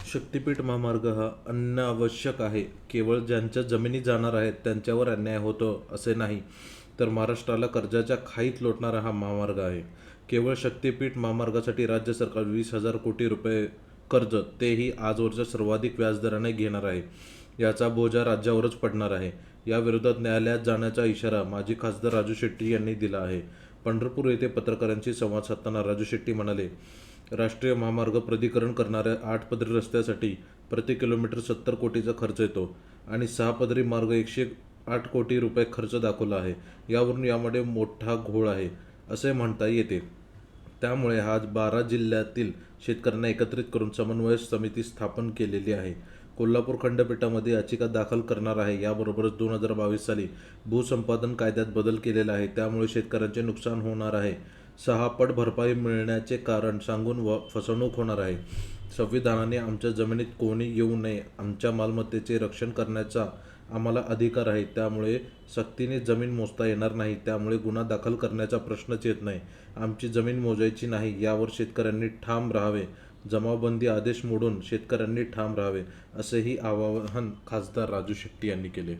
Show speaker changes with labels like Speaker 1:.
Speaker 1: शक्तिपीठ महामार्ग हा अत्यावश्यक आहे. केवळ ज्यांच्या जमिनी जाणार आहेत त्यांच्यावर अन्याय होतो असे नाही, तर महाराष्ट्राला कर्जाच्या खाईत लोटणारा हा महामार्ग आहे. केवळ शक्तिपीठ महामार्गासाठी राज्य सरकार 20,000 कोटी रुपये कर्ज, तेही आजवरच्या सर्वाधिक व्याजदराने घेणार आहे. याचा बोजा राज्यावरच पडणार आहे. याविरोधात न्यायालयात जाण्याचा इशारा माजी खासदार राजू शेट्टी यांनी दिला आहे. पंढरपूर येथे पत्रकारांशी संवाद साधताना राजू शेट्टी म्हणाले, राष्ट्रीय महामार्ग प्राधिकरण करणाऱ्या 8 पदरी रस्त्यासाठी प्रति किलोमीटर 70 कोटीचा खर्च येतो आणि 6 पदरी मार्ग 108 कोटी रुपये खर्च दाखवला आहे. यावरून यामध्ये मोठा घोळ आहे असे म्हणता येते. त्यामुळे आज 12 जिल्ह्यातील शेतकऱ्यांना एकत्रित करून समन्वय समिती स्थापन केलेली आहे. कोल्हापूर खंडपीठामध्ये याचिका दाखल करणार आहे. याबरोबरच 2022 साली भूसंपादन कायद्यात बदल केलेला आहे. त्यामुळे शेतकऱ्यांचे नुकसान होणार आहे. 6 पट भरपाई मिळण्याचे कारण सांगून फसवणूक होणार आहे. संविधानाने आमच्या जमिनीत कोणी येऊ नये, आमच्या मालमत्तेचे रक्षण करण्याचा आम्हाला अधिकार आहे. त्यामुळे सक्तीने जमीन मोजता येणार नाही. त्यामुळे गुन्हा दाखल करण्याचा प्रश्नच येत नाही. आमची जमीन मोजायची नाही, यावर शेतकऱ्यांनी ठाम राहावे. जमावबंदी आदेश मोडून शेतकऱ्यांनी ठाम राहावे, असेही आवाहन खासदार राजू शेट्टी यांनी केले.